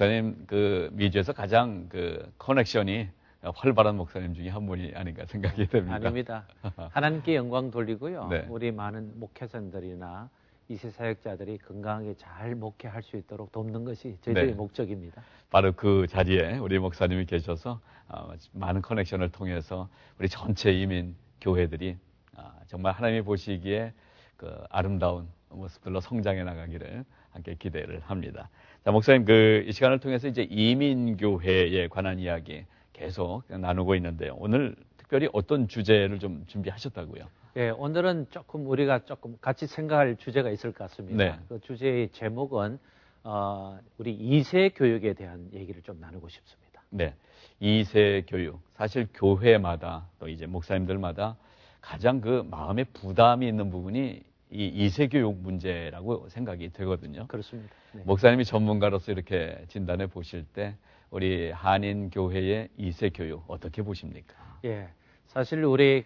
목사님 그 미주에서 가장 그 커넥션이 활발한 목사님 중에 한 분이 아닌가 생각이 됩니다. 아닙니다. 하나님께 영광 돌리고요. 네. 우리 많은 목회자들이나 이세 사역자들이 건강하게 잘 목회할 수 있도록 돕는 것이 저희들의 네. 목적입니다. 바로 그 자리에 우리 목사님이 계셔서 많은 커넥션을 통해서 우리 전체 이민 교회들이 정말 하나님이 보시기에 그 아름다운 모습들로 성장해 나가기를 함께 기대를 합니다. 자, 목사님 이 시간을 통해서 이제 이민 교회에 관한 이야기 계속 나누고 있는데요. 오늘 특별히 어떤 주제를 좀 준비하셨다고요? 예, 오늘은 우리가 같이 생각할 주제가 있을 것 같습니다. 네. 그 주제의 제목은 우리 2세 교육에 대한 얘기를 좀 나누고 싶습니다. 네. 2세 교육. 사실 교회마다 또 이제 목사님들마다 가장 그 마음에 부담이 있는 부분이 이 2세 교육 문제라고 생각이 되거든요. 그렇습니다. 네. 목사님이 전문가로서 이렇게 진단해 보실 때 우리 한인 교회의 2세 교육 어떻게 보십니까? 예. 사실 우리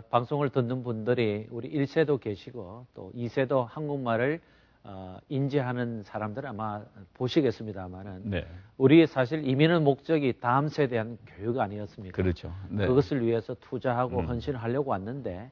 방송을 듣는 분들이 우리 1세도 계시고 또 2세도 한국말을 인지하는 사람들 아마 보시겠습니다만은 네. 우리 사실 이민의 목적이 다음 세대에 대한 교육 아니었습니까? 그렇죠. 네. 그것을 위해서 투자하고 헌신을 하려고 왔는데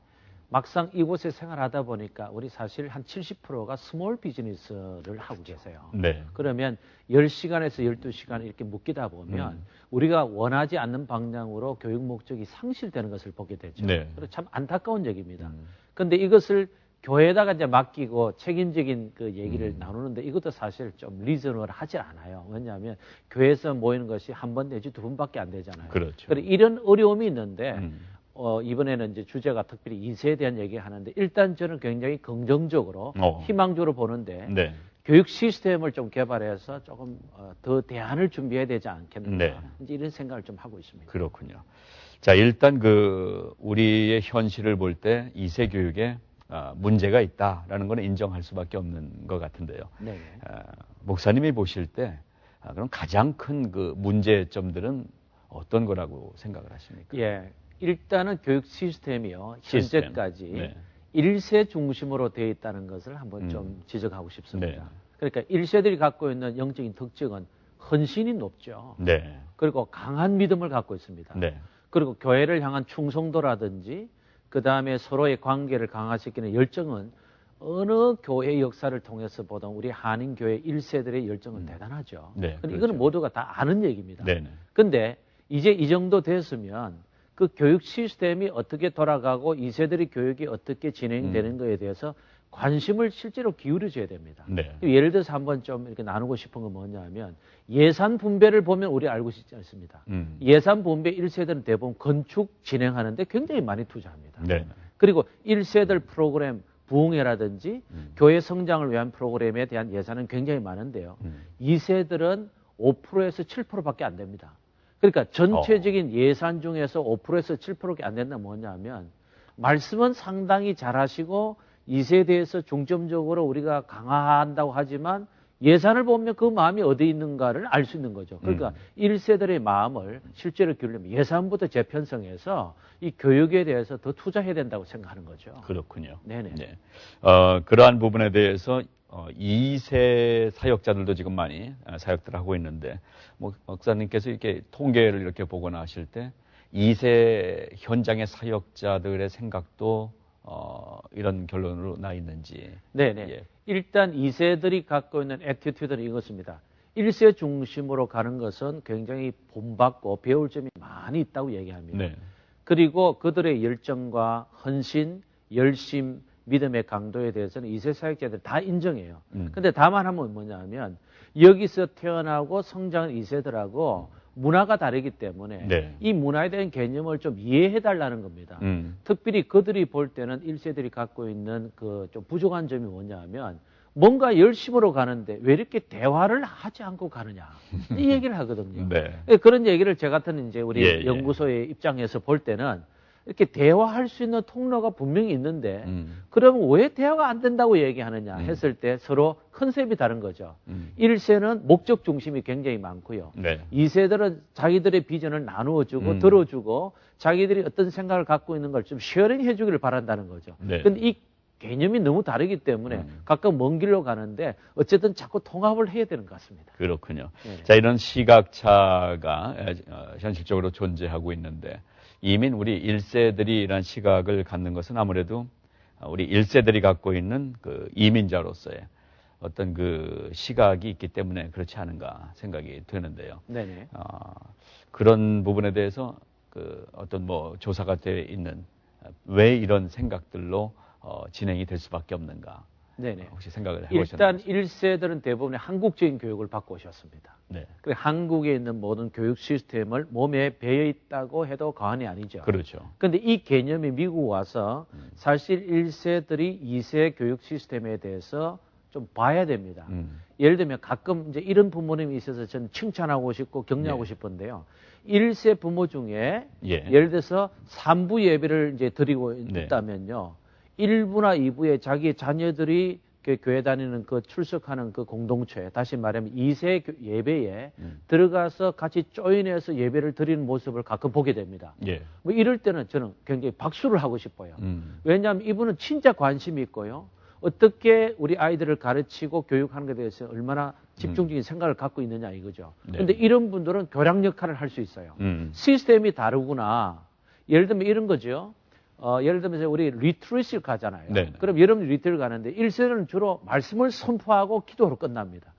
막상 이곳에 생활하다 보니까 우리 사실 한 70%가 스몰 비즈니스를 하고 계세요. 네. 그러면 10시간에서 12시간 이렇게 묶이다 보면 우리가 원하지 않는 방향으로 교육 목적이 상실되는 것을 보게 되죠. 네. 그래서 참 안타까운 얘기입니다. 그런데 이것을 교회에다가 이제 맡기고 책임적인 그 얘기를 나누는데 이것도 사실 좀 리저널 하지 않아요. 왜냐하면 교회에서 모이는 것이 한 번 내지 두 번밖에 안 되잖아요. 그렇죠. 그래서 이런 어려움이 있는데 이번에는 이제 주제가 특별히 2세에 대한 얘기 하는데 일단 저는 굉장히 긍정적으로 희망적으로 보는데 네. 교육 시스템을 좀 개발해서 조금 더 대안을 준비해야 되지 않겠는가 네. 이제 이런 생각을 좀 하고 있습니다. 그렇군요. 자, 일단 우리의 현실을 볼 때 2세 교육에 문제가 있다라는 건 인정할 수밖에 없는 것 같은데요. 네. 목사님이 보실 때 그럼 가장 큰 그 문제점들은 어떤 거라고 생각을 하십니까? 예. 일단은 교육 시스템이요. 현재까지 네. 1세 중심으로 되어 있다는 것을 한번 좀 지적하고 싶습니다. 네. 그러니까 1세들이 갖고 있는 영적인 특징은 헌신이 높죠. 네. 그리고 강한 믿음을 갖고 있습니다. 네. 그리고 교회를 향한 충성도라든지 그 다음에 서로의 관계를 강화시키는 열정은 어느 교회 역사를 통해서 보던 우리 한인교회 1세들의 열정은 대단하죠. 네, 근데 그렇죠. 이거는 모두가 다 아는 얘기입니다. 네. 근데 이제 이 정도 됐으면 그 교육 시스템이 어떻게 돌아가고 2세들의 교육이 어떻게 진행되는 것에 대해서 관심을 실제로 기울여줘야 됩니다. 네. 예를 들어서 한번 좀 이렇게 나누고 싶은 건 뭐냐면 예산 분배를 보면 우리 알고 있지 않습니다. 예산 분배 1세들은 대부분 건축 진행하는데 굉장히 많이 투자합니다. 네. 그리고 1세들 프로그램 부흥회라든지 교회 성장을 위한 프로그램에 대한 예산은 굉장히 많은데요. 2세들은 5%에서 7%밖에 안 됩니다. 그러니까 전체적인 예산 중에서 5%에서 7%가 안 된다면 뭐냐면 말씀은 상당히 잘하시고 2세대에서 중점적으로 우리가 강화한다고 하지만 예산을 보면 그 마음이 어디 있는가를 알 수 있는 거죠. 그러니까 1세들의 마음을 실제로 기울이면 예산부터 재편성해서 이 교육에 대해서 더 투자해야 된다고 생각하는 거죠. 그렇군요. 네네. 네. 그러한 부분에 대해서 2세 사역자들도 지금 많이 사역들을 하고 있는데 목사님께서 이렇게 통계를 이렇게 보거나 하실 때 2세 현장의 사역자들의 생각도 이런 결론으로 나 있는지. 네네. 예. 일단 2세들이 갖고 있는 애티튜드는 이것입니다. 1세 중심으로 가는 것은 굉장히 본받고 배울 점이 많이 있다고 얘기합니다. 네. 그리고 그들의 열정과 헌신, 열심, 믿음의 강도에 대해서는 2세 사역자들 다 인정해요. 근데 다만 하면 뭐냐면 여기서 태어나고 성장한 2세들하고 문화가 다르기 때문에 네. 이 문화에 대한 개념을 좀 이해해 달라는 겁니다. 특별히 그들이 볼 때는 1세들이 갖고 있는 그 좀 부족한 점이 뭐냐면 뭔가 열심으로 가는데 왜 이렇게 대화를 하지 않고 가느냐 이 얘기를 하거든요. 네. 그런 얘기를 제 같은 이제 우리 예. 연구소의 입장에서 볼 때는 이렇게 대화할 수 있는 통로가 분명히 있는데 그러면 왜 대화가 안 된다고 얘기하느냐 했을 때 서로 컨셉이 다른 거죠. 1세는 목적 중심이 굉장히 많고요. 네. 2세들은 자기들의 비전을 나누어주고 들어주고 자기들이 어떤 생각을 갖고 있는 걸 좀 쉐어링 해주기를 바란다는 거죠. 네. 근데 이 개념이 너무 다르기 때문에 각각 먼 길로 가는데 어쨌든 자꾸 통합을 해야 되는 것 같습니다. 그렇군요. 네. 자, 이런 시각차가 현실적으로 존재하고 있는데 이미 우리 1세들이 이런 시각을 갖는 것은 아무래도 우리 1세들이 갖고 있는 그 이민자로서의 어떤 그 시각이 있기 때문에 그렇지 않은가 생각이 드는데요. 네네. 그런 부분에 대해서 그 어떤 뭐 조사가 되어 있는 왜 이런 생각들로 진행이 될 수밖에 없는가? 네네. 혹시 생각을 해보셨나요? 일단 1세들은 대부분 한국적인 교육을 받고 오셨습니다. 네. 그 한국에 있는 모든 교육 시스템을 몸에 배어 있다고 해도 과언이 아니죠. 그렇죠. 그런데 이 개념이 미국 와서 사실 1세들이 2세 교육 시스템에 대해서 좀 봐야 됩니다. 예를 들면 가끔 이제 이런 부모님이 있어서 저는 칭찬하고 싶고 격려하고 싶은데요. 1세 부모 중에 예를 들어서 3부 예배를 이제 드리고 있다면요. 1부나 2부에 자기 자녀들이 교회 다니는 그 출석하는 그 공동체, 다시 말하면 2세 예배에 들어가서 같이 조인해서 예배를 드리는 모습을 가끔 보게 됩니다. 뭐 이럴 때는 저는 굉장히 박수를 하고 싶어요. 왜냐하면 이분은 진짜 관심이 있고요. 어떻게 우리 아이들을 가르치고 교육하는 것에 대해서 얼마나 집중적인 생각을 갖고 있느냐 이거죠. 그런데 이런 분들은 교량 역할을 할 수 있어요. 시스템이 다르구나. 예를 들면 이런 거죠. 예를 들면 우리 리트리시를 가잖아요. 그럼 여러분들이 리트를 가는데 1세는 주로 말씀을 선포하고 기도로 끝납니다.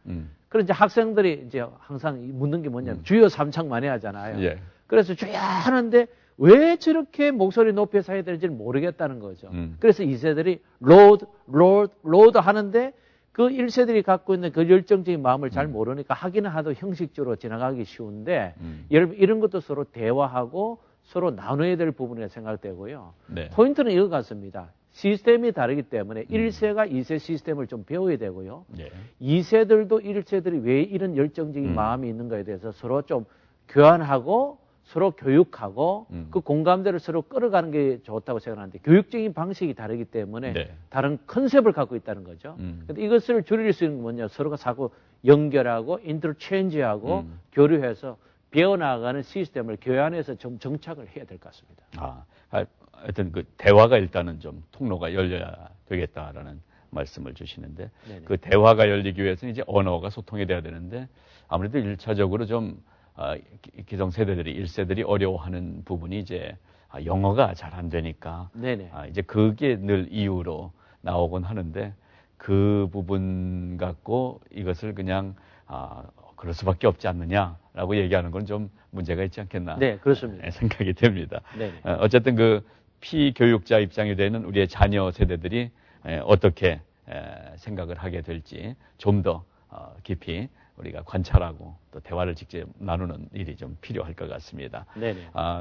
그럼 이제 학생들이 이제 항상 묻는 게 뭐냐면 주여 삼창 많이 하잖아요. 그래서 주여 하는데 왜 저렇게 목소리 높여서 해야 되는지 모르겠다는 거죠. 그래서 2세들이 로드 하는데 그 1세들이 갖고 있는 그 열정적인 마음을 잘 모르니까 하기는 하도 형식적으로 지나가기 쉬운데 여러분 이런 것도 서로 대화하고 서로 나눠야 될 부분이라 생각되고요. 포인트는 이거 같습니다. 시스템이 다르기 때문에 1세가 2세 시스템을 좀 배워야 되고요. 2세들도 1세들이 왜 이런 열정적인 마음이 있는가에 대해서 서로 좀 교환하고 서로 교육하고 그 공감대를 서로 끌어가는 게 좋다고 생각하는데 교육적인 방식이 다르기 때문에 다른 컨셉을 갖고 있다는 거죠. 근데 이것을 줄일 수 있는 건 뭐냐? 서로가 자꾸 연결하고 인터체인지하고 교류해서 배워나가는 시스템을 교회 안에서 좀 정착을 해야 될 것 같습니다. 하여튼 그 대화가 일단은 좀 통로가 열려야 되겠다라는 말씀을 주시는데 그 대화가 열리기 위해서는 이제 언어가 소통이 돼야 되는데 아무래도 1차적으로 좀 기성세대들이 1세들이 어려워하는 부분이 이제 영어가 잘 안 되니까 이제 그게 늘 이유로 나오곤 하는데 그 부분 갖고 이것을 그냥 그럴 수밖에 없지 않느냐라고 얘기하는 건 좀 문제가 있지 않겠나 그렇습니다. 생각이 됩니다. 어쨌든 그 피교육자 입장이 되는 우리의 자녀 세대들이 어떻게 생각을 하게 될지 좀 더 깊이 우리가 관찰하고 또 대화를 직접 나누는 일이 좀 필요할 것 같습니다.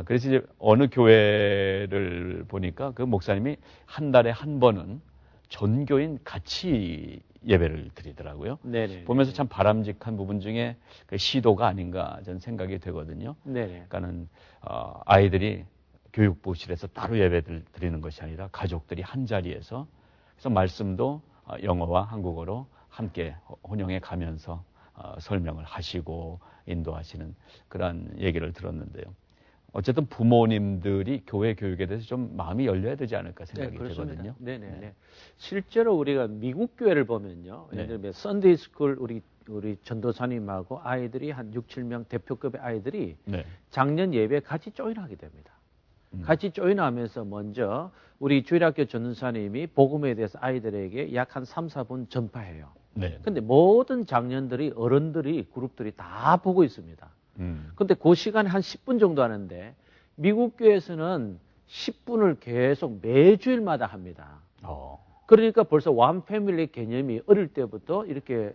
그래서 이제 어느 교회를 보니까 그 목사님이 한 달에 한 번은 전교인 같이 예배를 드리더라고요. 보면서 참 바람직한 부분 중에 그 시도가 아닌가 저는 생각이 되거든요. 그러니까는 아이들이 교육부실에서 따로 예배를 드리는 것이 아니라 가족들이 한 자리에서 그래서 말씀도 영어와 한국어로 함께 혼용해 가면서 설명을 하시고 인도하시는 그런 얘기를 들었는데요. 어쨌든 부모님들이 교회 교육에 대해서 좀 마음이 열려야 되지 않을까 생각이 되거든요. 실제로 우리가 미국 교회를 보면요. 예를 들면 썬데이 스쿨 우리 전도사님하고 아이들이 한 6, 7명 대표급의 아이들이 작년 예배에 같이 조인하게 됩니다. 같이 조인하면서 먼저 우리 주일학교 전도사님이 복음에 대해서 아이들에게 약 한 3, 4분 전파해요. 근데 모든 장년들이 어른들이 그룹들이 다 보고 있습니다. 근데 그 시간에 한 10분 정도 하는데 미국 교회에서는 10분을 계속 매주일마다 합니다. 그러니까 벌써 원 패밀리 개념이 어릴 때부터 이렇게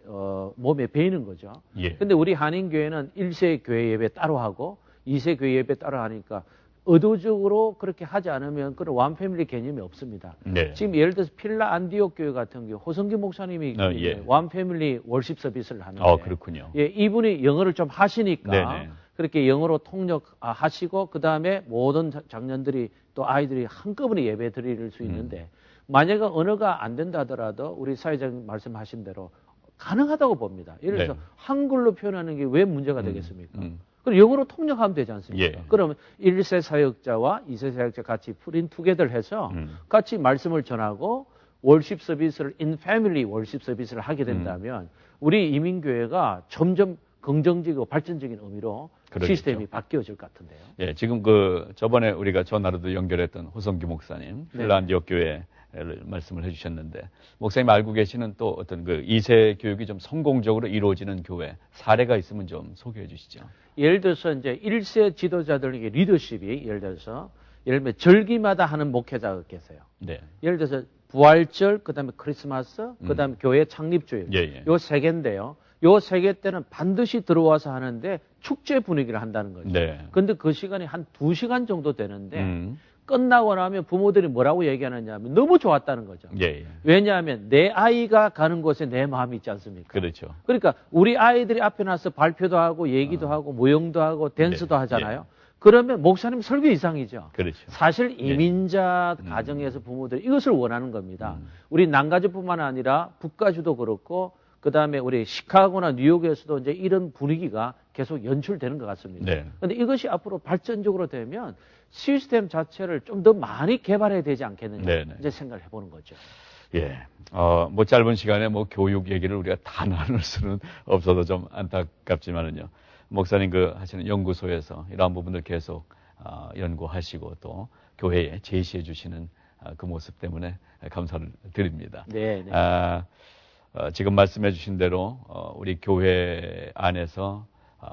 몸에 배이는 거죠. 근데 우리 한인교회는 1세 교회 예배 따로 하고 2세 교회 예배 따로 하니까 의도적으로 그렇게 하지 않으면 그런 원 패밀리 개념이 없습니다. 지금 예를 들어서 필라 안디옥 교회 같은 경우 호성기 목사님이 원 패밀리 월십 서비스를 하는데 그렇군요. 이분이 영어를 좀 하시니까 그렇게 영어로 통역하시고 그다음에 모든 장년들이 또 아이들이 한꺼번에 예배 드릴 수 있는데 만약에 언어가 안 된다 하더라도 우리 사회자님 말씀하신 대로 가능하다고 봅니다. 예를 들어서 한글로 표현하는 게 왜 문제가 되겠습니까? 그럼 영어로 통역하면 되지 않습니까? 그러면 1세 사역자와 2세 사역자 같이 프린 투게더를 해서 같이 말씀을 전하고 월십 서비스를 인 패밀리 월십 서비스를 하게 된다면 우리 이민교회가 점점 긍정적이고 발전적인 의미로 그러겠죠. 시스템이 바뀌어질 것 같은데요. 예, 지금 저번에 우리가 전화로도 연결했던 호성규 목사님, 핀란디어 교회를 말씀을 해주셨는데, 목사님 알고 계시는 또 어떤 2세 교육이 좀 성공적으로 이루어지는 교회 사례가 있으면 좀 소개해 주시죠. 예를 들어서 이제 1세 지도자들에게 리더십이 예를 들면 절기마다 하는 목회자가 계세요. 네. 예를 들어서 부활절, 그다음에 크리스마스, 그다음에 교회 창립주일. 예. 요 세 개인데요. 요 세 개 때는 반드시 들어와서 하는데 축제 분위기를 한다는 거죠. 네. 근데 그 시간이 한 2시간 정도 되는데 끝나고 나면 부모들이 뭐라고 얘기하느냐 하면 너무 좋았다는 거죠. 예. 왜냐하면 내 아이가 가는 곳에 내 마음이 있지 않습니까? 그렇죠. 그러니까 우리 아이들이 앞에 나서 발표도 하고 얘기도 하고 모형도 하고 댄스도 네. 하잖아요. 그러면 목사님 설교 이상이죠. 그렇죠. 사실 이민자 가정에서 부모들이 이것을 원하는 겁니다. 우리 남가주뿐만 아니라 북가주도 그렇고 그다음에 우리 시카고나 뉴욕에서도 이제 이런 분위기가 계속 연출되는 것 같습니다. 네. 그런데 이것이 앞으로 발전적으로 되면 시스템 자체를 좀 더 많이 개발해야 되지 않겠느냐 네네. 이제 생각을 해보는 거죠. 예. 뭐 짧은 시간에 뭐 교육 얘기를 우리가 다 나눌 수는 없어서 좀 안타깝지만은요. 목사님 하시는 연구소에서 이러한 부분들 계속 연구하시고 또 교회에 제시해 주시는 그 모습 때문에 감사를 드립니다. 네. 지금 말씀해 주신 대로 우리 교회 안에서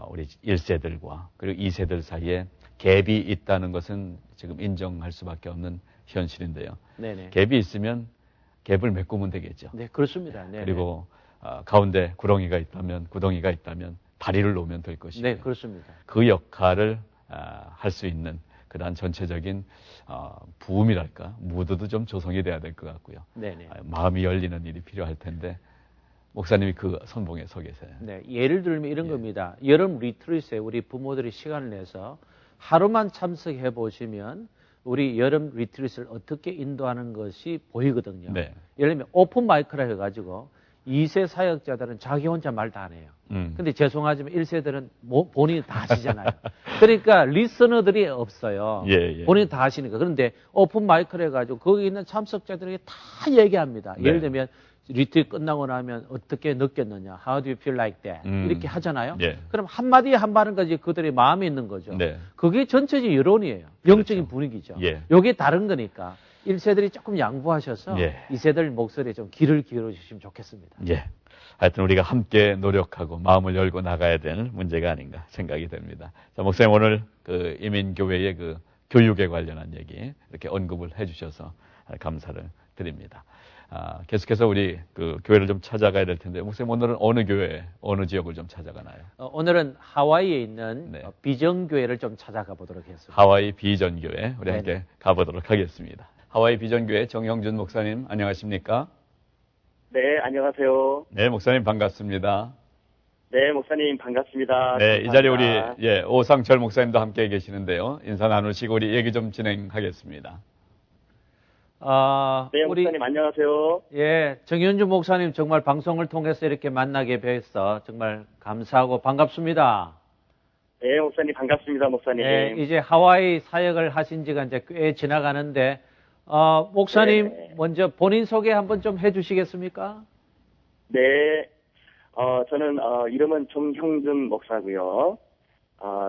우리 1세들과 그리고 2세들 사이에 갭이 있다는 것은 지금 인정할 수밖에 없는 현실인데요. 네네. 갭이 있으면 갭을 메꾸면 되겠죠. 네, 그렇습니다. 네네. 그리고 가운데 구덩이가 있다면 다리를 놓으면 될 것이고 네, 그렇습니다. 그 역할을 할 수 있는 그러한 전체적인 부음이랄까 무드도 좀 조성이 돼야 될 것 같고요. 네네. 마음이 열리는 일이 필요할 텐데 목사님이 그 선봉에 서 계세요. 네, 예를 들면 이런 겁니다. 여름 리트릿에 우리 부모들이 시간을 내서 하루만 참석해 보시면 우리 여름 리트릿을 어떻게 인도하는 것이 보이거든요. 네. 예를 들면 오픈 마이크라 해가지고 2세 사역자들은 자기 혼자 말 다 안 해요. 근데 죄송하지만 1세들은 본인이 다 하시잖아요. 그러니까 리서너들이 없어요. 예. 본인이 다 하시니까. 그런데 오픈 마이크를 해가지고 거기 있는 참석자들에게 다 얘기합니다. 네. 예를 들면 리트릿 끝나고 나면 어떻게 느꼈느냐? How do you feel like that? 이렇게 하잖아요. 예. 그럼 한마디에 한마디까지 그들의 마음에 있는 거죠. 네. 그게 전체적인 여론이에요. 영적인 분위기죠. 예. 이게 다른 거니까 1세들이 조금 양보하셔서 예. 2세들 목소리에 좀 귀를 기울여 주시면 좋겠습니다. 예. 하여튼 우리가 함께 노력하고 마음을 열고 나가야 될 문제가 아닌가 생각이 됩니다. 자, 목사님 오늘 이민교회의 교육에 관련한 얘기 이렇게 언급을 해주셔서 감사를 드립니다. 계속해서 우리 교회를 좀 찾아가야 될 텐데 목사님 오늘은 어느 교회, 어느 지역을 좀 찾아가나요? 오늘은 하와이에 있는 네. 비전교회를 좀 찾아가 보도록 하겠습니다. 하와이 비전교회 우리 함께 네네. 가보도록 하겠습니다. 하와이 비전교회 정형준 목사님 안녕하십니까? 네, 안녕하세요. 네, 목사님 반갑습니다. 네, 목사님 반갑습니다. 네, 이 자리에 우리 감사합니다. 오상철 목사님도 함께 계시는데요. 인사 나누시고 우리 얘기 좀 진행하겠습니다. 네, 우리 목사님 안녕하세요. 정현주 목사님 정말 방송을 통해서 이렇게 만나게 뵈서 정말 감사하고 반갑습니다. 네, 목사님 반갑습니다, 목사님. 네, 이제 하와이 사역을 하신 지가 이제 꽤 지나가는데 목사님 네. 먼저 본인 소개 한번 좀 해주시겠습니까? 네, 저는 이름은 정형준 목사고요.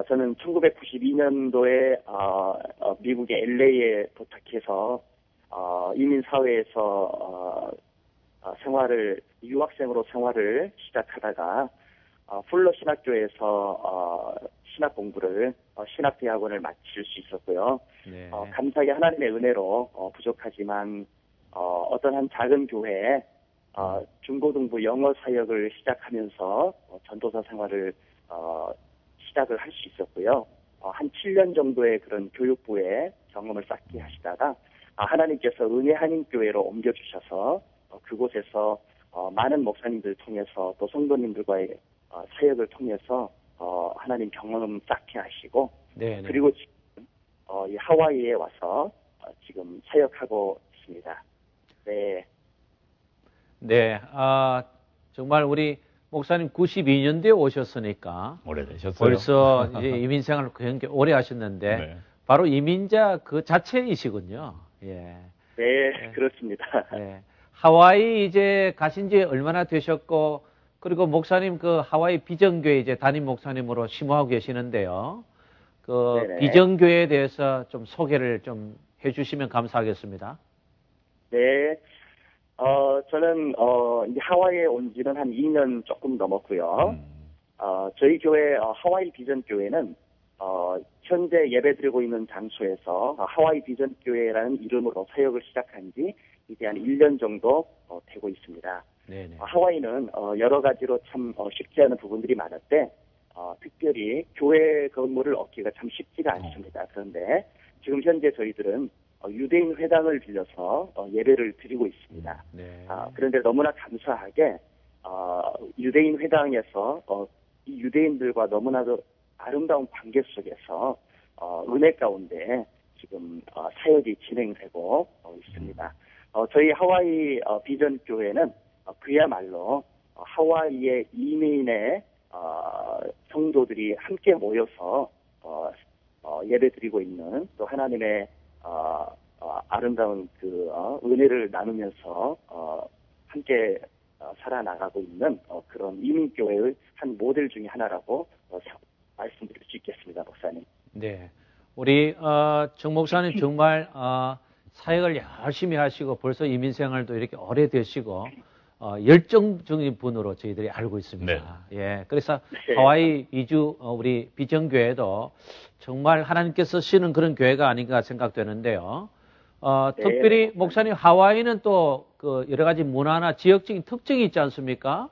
저는 1992년도에 미국의 LA에 도착해서 이민사회에서 유학생으로 생활을 시작하다가 풀러 신학교에서 신학 공부를 신학대학원을 마칠 수 있었고요. 네. 감사하게 하나님의 은혜로 부족하지만 어떤 한 작은 교회에 중고등부 영어 사역을 시작하면서 전도사 생활을 시작을 할 수 있었고요. 한 7년 정도의 그런 교육부의 경험을 쌓게 하시다가 하나님께서 은혜 한인교회로 옮겨주셔서 그곳에서 많은 목사님들 통해서 또 성도님들과의 사역을 통해서 하나님 경험 쌓게 하시고 네. 그리고 지금 이 하와이에 와서 지금 사역하고 있습니다. 네. 네, 정말 우리 목사님 92년도에 오셨으니까 오래되셨어요. 벌써 이제 이민 생활을 굉장히 오래 하셨는데 네. 바로 이민자 그 자체이시군요. 예. 네, 그렇습니다. 네. 하와이 이제 가신 지 얼마나 되셨고, 그리고 목사님 그 하와이 비전교회 이제 담임 목사님으로 심호하고 계시는데요. 그 네네. 비전교회에 대해서 좀 소개를 좀 해주시면 감사하겠습니다. 네. 저는, 이제 하와이에 온 지는 한 2년 조금 넘었고요. 저희 교회, 하와이 비전 교회는, 현재 예배 드리고 있는 장소에서 하와이 비전 교회라는 이름으로 사역을 시작한 지 이제 한 1년 정도 되고 있습니다. 네네. 하와이는, 여러 가지로 참 쉽지 않은 부분들이 많은데, 특별히 교회 건물을 얻기가 참 쉽지가 않습니다. 그런데 지금 현재 저희들은 유대인 회당을 빌려서 예배를 드리고 있습니다. 네. 그런데 너무나 감사하게 유대인 회당에서 이 유대인들과 너무나도 아름다운 관계 속에서 은혜 가운데 지금 사역이 진행되고 있습니다. 저희 하와이 비전 교회는 그야말로 하와이의 이민의 성도들이 함께 모여서 예배드리고 있는 또 하나님의 아름다운 그 은혜를 나누면서 함께 살아나가고 있는 그런 이민교회의 한 모델 중에 하나라고 말씀드릴 수 있겠습니다, 목사님. 네. 우리 정 목사님 정말 사역을 열심히 하시고 벌써 이민 생활도 이렇게 오래 되시고 열정적인 분으로 저희들이 알고 있습니다. 네. 예. 그래서 네. 하와이 이주 우리 비전교회도 정말 하나님께서 쓰시는 그런 교회가 아닌가 생각되는데요. 네, 특별히 네, 목사님 하와이는 또 그 여러 가지 문화나 지역적인 특징이 있지 않습니까?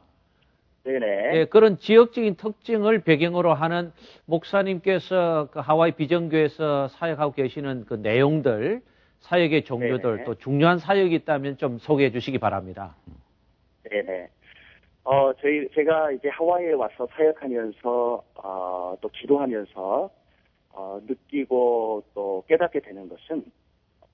네네. 예, 그런 지역적인 특징을 배경으로 하는 목사님께서 그 하와이 비전교회에서 사역하고 계시는 그 내용들, 사역의 종류들, 네네. 또 중요한 사역이 있다면 좀 소개해 주시기 바랍니다. 네네. 제가 이제 하와이에 와서 사역하면서, 또 기도하면서, 느끼고 또 깨닫게 되는 것은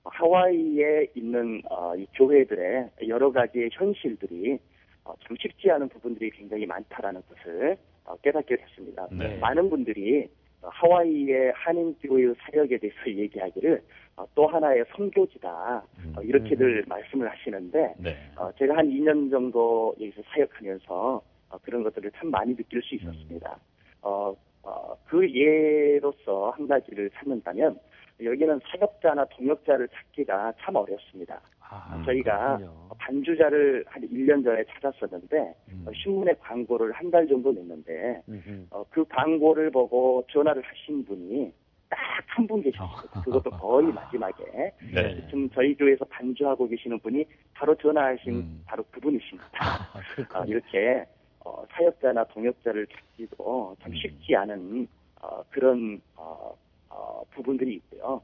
하와이에 있는, 이 교회들의 여러 가지의 현실들이 참 쉽지 않은 부분들이 굉장히 많다라는 것을 깨닫게 됐습니다. 네. 많은 분들이 하와이의 한인교회의 사역에 대해서 얘기하기를 또 하나의 선교지다 이렇게들 말씀을 하시는데 네. 제가 한 2년 정도 여기서 사역하면서 그런 것들을 참 많이 느낄 수 있었습니다. 그 예로서 한 가지를 찾는다면 여기는 사역자나 동역자를 찾기가 참 어렵습니다. 저희가 그렇군요. 반주자를 한 1년 전에 찾았었는데 신문에 광고를 한 달 정도 냈는데 그 광고를 보고 전화를 하신 분이 딱 한 분 계셨습니다. 그것도 거의 마지막에. 네. 지금 저희 교회에서 반주하고 계시는 분이 바로 전화하신 바로 그분이십니다. 이렇게 사역자나 동역자를 찾기도 참 쉽지 않은 그런 부분들이 있고요.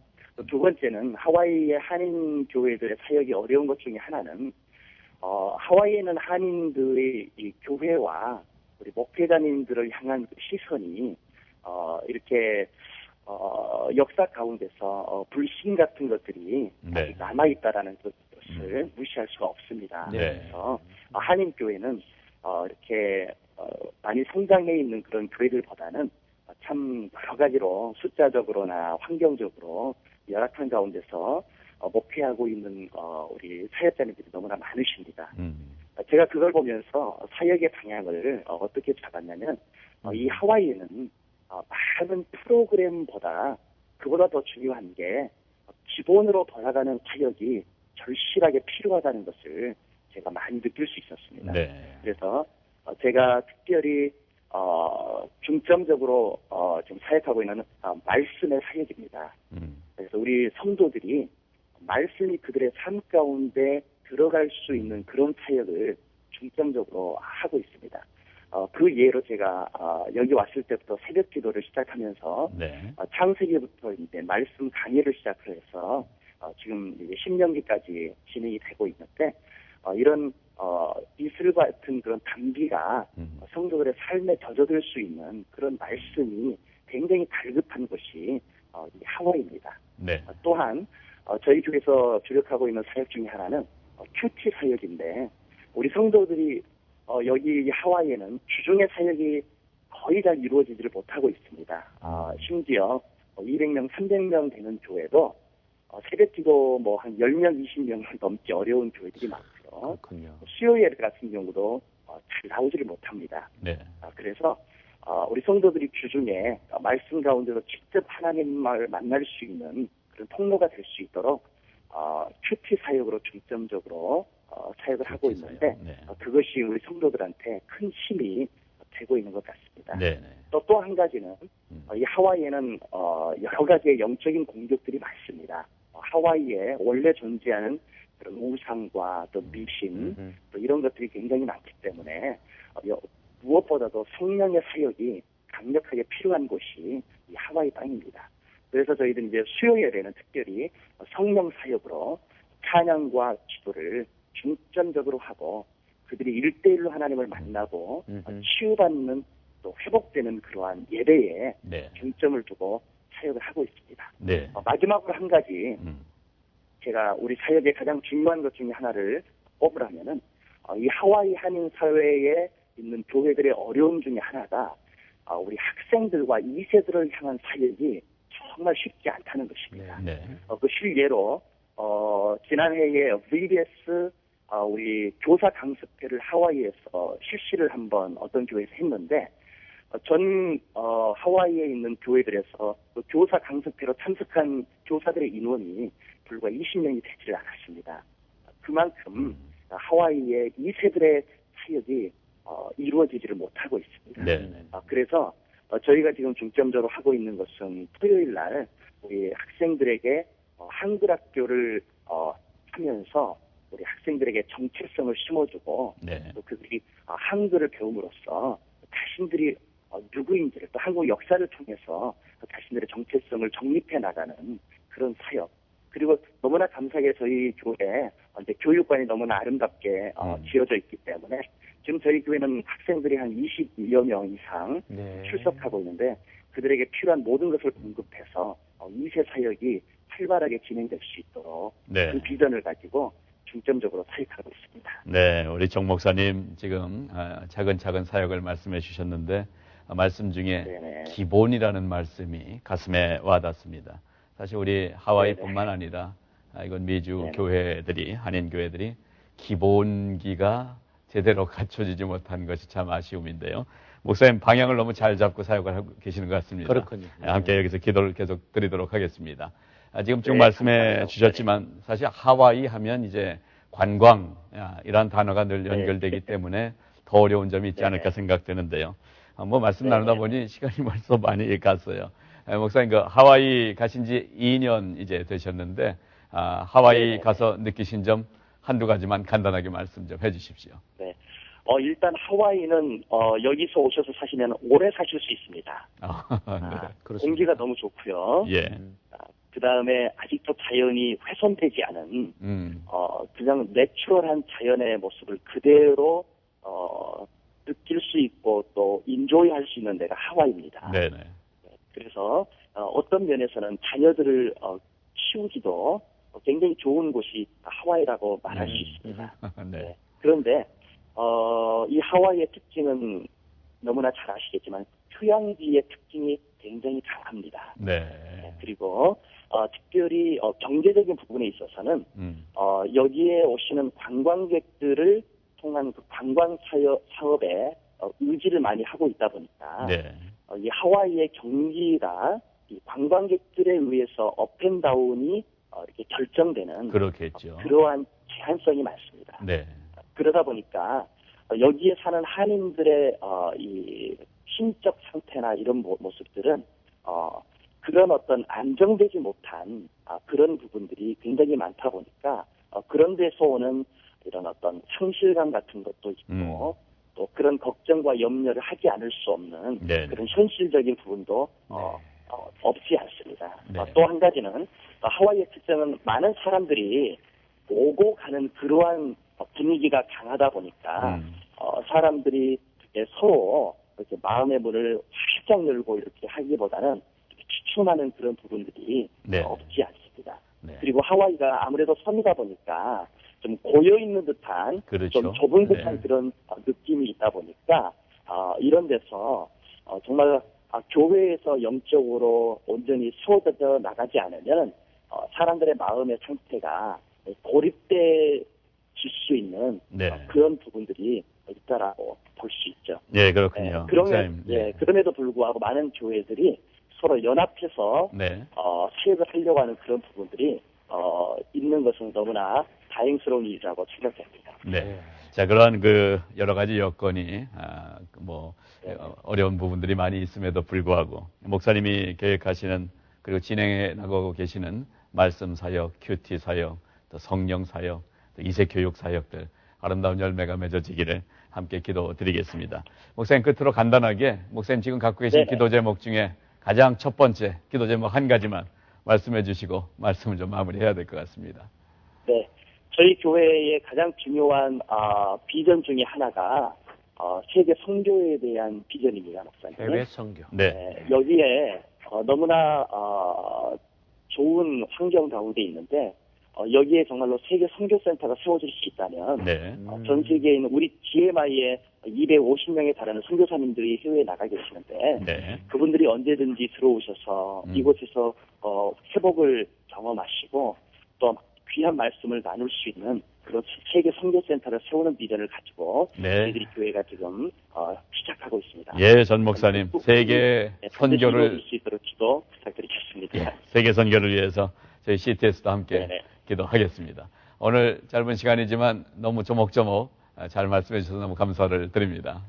두 번째는 하와이의 한인 교회들의 사역이 어려운 것 중에 하나는 하와이에는 한인들의 이 교회와 우리 목회자님들을 향한 그 시선이 이렇게 역사 가운데서 불신 같은 것들이 네. 아직 남아있다라는 것을 무시할 수가 없습니다. 네. 그래서 한인 교회는 이렇게 많이 성장해 있는 그런 교회들보다는 참 여러 가지로 숫자적으로나 환경적으로 열악한 가운데서 목회하고 있는 우리 사역자님들이 너무나 많으십니다. 제가 그걸 보면서 사역의 방향을 어떻게 잡았냐면 이 하와이에는 많은 프로그램보다 그보다 더 중요한 게 기본으로 돌아가는 사역이 절실하게 필요하다는 것을 제가 많이 느낄 수 있었습니다. 네. 그래서 제가 특별히 중점적으로 지금 사역하고 있는 말씀의 사역입니다. 그래서 우리 성도들이 말씀이 그들의 삶 가운데 들어갈 수 있는 그런 사역을 중점적으로 하고 있습니다. 그 예로 제가 여기 왔을 때부터 새벽 기도를 시작하면서 네. 창세기부터 이제 말씀 강의를 시작을 해서 지금 이제 신명기까지 진행이 되고 있는데 이런 이슬 같은 그런 단비가 성도들의 삶에 젖어들 수 있는 그런 말씀이 굉장히 갈급한 것이 이 하와이입니다. 네. 또한 저희 교회에서 주력하고 있는 사역 중에 하나는 큐티 사역인데 우리 성도들이 여기 하와이에는 주중의 사역이 거의 잘 이루어지지를 못하고 있습니다. 심지어 200명, 300명 되는 교회도 새벽 기도 뭐 한 10명, 20명 넘기 어려운 교회들이 많고요. 그렇군요. 수요예배 같은 경우도 잘 나오지를 못합니다. 네. 그래서 우리 성도들이 주중에 말씀 가운데서 직접 하나님을 만날 수 있는 그런 통로가 될 수 있도록 큐티 사역으로 중점적으로 사역을 하고 있는데 네. 그것이 우리 성도들한테 큰 힘이 되고 있는 것 같습니다. 네. 또 한 가지는 이 하와이에는 여러 가지의 영적인 공격들이 많습니다. 하와이에 원래 존재하는 그런 우상과 또 미신 또 이런 것들이 굉장히 많기 때문에 무엇보다도 성령의 사역이 강력하게 필요한 곳이 이 하와이 땅입니다. 그래서 저희들은 이제 수요 예배는 특별히 성령 사역으로 찬양과 기도를 중점적으로 하고 그들이 1대1로 하나님을 만나고 치유받는 또 회복되는 그러한 예배에 네. 중점을 두고 사역을 하고 있습니다. 네. 마지막으로 한 가지 제가 우리 사역의 가장 중요한 것 중에 하나를 꼽으라면은 이 하와이 한인 사회에 있는 교회들의 어려움 중에 하나가 우리 학생들과 2세들을 향한 사역이 정말 쉽지 않다는 것입니다. 네. 그 실예로 지난해에 VBS 우리 교사 강습회를 하와이에서 실시를 한번 어떤 교회에서 했는데 전 하와이에 있는 교회들에서 그 교사 강습회로 참석한 교사들의 인원이 불과 20명이 되지를 않았습니다. 그만큼 하와이의 2세들의 사역이 이루어지지를 못하고 있습니다. 네. 그래서 저희가 지금 중점적으로 하고 있는 것은 토요일 날 우리 학생들에게 한글학교를 하면서 우리 학생들에게 정체성을 심어주고 네. 또 그들이 한글을 배움으로써 자신들이 누구인지를 또 한국 역사를 통해서 자신들의 정체성을 정립해 나가는 그런 사역. 그리고 너무나 감사하게 저희 교회 이제 교육관이 너무나 아름답게 지어져 있기 때문에 지금 저희 교회는 학생들이 한 20여 명 이상 출석하고 있는데 그들에게 필요한 모든 것을 공급해서 2세 사역이 활발하게 진행될 수 있도록 네. 그 비전을 가지고 중점적으로 사역하고 있습니다. 네, 우리 정 목사님 지금 차근차근 사역을 말씀해 주셨는데 말씀 중에 네네. 기본이라는 말씀이 가슴에 와닿습니다. 사실 우리 하와이뿐만 아니라 이건 미주 네네. 교회들이 한인 교회들이 기본기가 제대로 갖춰지지 못한 것이 참 아쉬움인데요. 목사님 방향을 너무 잘 잡고 사역을 하고 계시는 것 같습니다. 그렇군요. 함께 여기서 기도를 계속 드리도록 하겠습니다. 지금 쭉 네, 말씀해 감사합니다. 주셨지만 사실 하와이 하면 이제 관광 이란 단어가 늘 네. 연결되기 때문에 더 어려운 점이 있지 않을까 생각되는데요. 뭐 말씀 나누다 보니 시간이 벌써 많이 갔어요. 목사님 그 하와이 가신 지 2년 이제 되셨는데 하와이 가서 느끼신 점 한두 가지만 간단하게 말씀 좀 해주십시오. 네. 일단 하와이는 여기서 오셔서 사시면 오래 사실 수 있습니다. 네. 공기가 너무 좋고요. 예. 그 다음에 아직도 자연이 훼손되지 않은 그냥 내추럴한 자연의 모습을 그대로 느낄 수 있고 또 인조이할 수 있는 데가 하와이입니다. 네네. 그래서 어떤 면에서는 자녀들을 키우기도 굉장히 좋은 곳이 하와이라고 말할 수 있습니다. 네. 그런데 이 하와이의 특징은 너무나 잘 아시겠지만 휴양지의 특징이 굉장히 강합니다. 네. 그리고 특별히 경제적인 부분에 있어서는 여기에 오시는 관광객들을 통한 그 관광 사업에 의지를 많이 하고 있다 보니까 네. 이 하와이의 경기가 이 관광객들에 의해서 업앤다운이 이렇게 결정되는 그렇겠죠. 그러한 제한성이 많습니다. 네. 그러다 보니까 여기에 사는 한인들의 이 심적 상태나 이런 모습들은 그런 어떤 안정되지 못한 그런 부분들이 굉장히 많다 보니까 그런 데서 오는 이런 어떤 상실감 같은 것도 있고 또 그런 걱정과 염려를 하지 않을 수 없는 네네. 그런 현실적인 부분도 없지 않습니다. 네. 또 한 가지는 하와이의 특징은 많은 사람들이 오고 가는 그러한 분위기가 강하다 보니까 사람들이 이렇게 서로 이렇게 마음의 문을 활짝 열고 이렇게 하기보다는 이렇게 추춤하는 그런 부분들이 네. 없지 않습니다. 네. 그리고 하와이가 아무래도 섬이다 보니까 좀 고여 있는 듯한 그렇죠. 좀 좁은 듯한 네. 그런 느낌이 있다 보니까 이런 데서 정말 교회에서 영적으로 온전히 세워져 나가지 않으면 사람들의 마음의 상태가 고립될 수 있는 네. 그런 부분들이 있다라고 볼 수 있죠. 네, 그렇군요. 그러면, 목사님. 그럼에도 불구하고 많은 교회들이 서로 연합해서 네. 사역을 하려고 하는 그런 부분들이 있는 것은 너무나 다행스러운 일이라고 생각됩니다. 네. 자, 그런 그 여러 가지 여건이 어려운 부분들이 많이 있음에도 불구하고 목사님이 계획하시는 그리고 진행해 나가고 계시는 말씀 사역, 큐티 사역, 또 성령 사역, 또 이세 교육 사역들 아름다운 열매가 맺어지기를 함께 기도드리겠습니다. 목사님 끝으로 간단하게 목사님 지금 갖고 계신 기도 제목 중에 가장 첫 번째 기도 제목 한 가지만 말씀해 주시고 말씀을 좀 마무리해야 될 것 같습니다. 네. 저희 교회의 가장 중요한 비전 중에 하나가 세계 선교에 대한 비전입니다, 목사님. 해외 선교. 네. 여기에 너무나 좋은 환경 가운데 있는데 여기에 정말로 세계 선교센터가 세워질 수 있다면 네. 전 세계에 있는 우리 GMI의 250명에 달하는 선교사님들이 해외에 나가 계시는데 네. 그분들이 언제든지 들어오셔서 이곳에서 회복을 경험하시고 또 귀한 말씀을 나눌 수 있는 그런 세계 선교센터를 세우는 비전을 가지고 저희들이 교회가 지금 시작하고 있습니다. 예, 전 목사님 세계 선교를 수 있도록 기도 부탁드리겠습니다. 세계 선교를 위해서 저희 CTS도 함께 기도하겠습니다. 오늘 짧은 시간이지만 너무 조목조목 잘 말씀해 주셔서 너무 감사를 드립니다.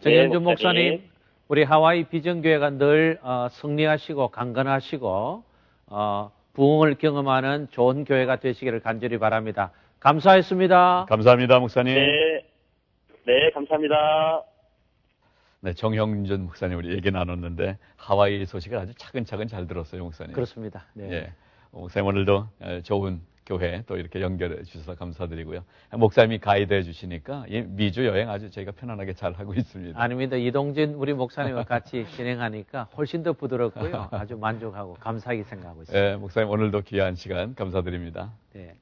정현준 목사님, 우리 하와이 비전교회가 늘 승리하시고 강건하시고 부흥을 경험하는 좋은 교회가 되시기를 간절히 바랍니다. 감사했습니다. 감사합니다, 목사님. 네, 감사합니다. 네, 정형준 목사님 우리 얘기 나눴는데 하와이 소식을 아주 차근차근 잘 들었어요, 목사님. 그렇습니다. 네. 예, 목사님 오늘도 좋은 교회 또 이렇게 연결해 주셔서 감사드리고요. 목사님이 가이드해 주시니까 이 미주 여행 아주 저희가 편안하게 잘 하고 있습니다. 아닙니다. 이동진 우리 목사님과 같이 진행하니까 훨씬 더 부드럽고요. 아주 만족하고 감사하게 생각하고 있습니다. 예, 목사님 오늘도 귀한 시간 감사드립니다. 네.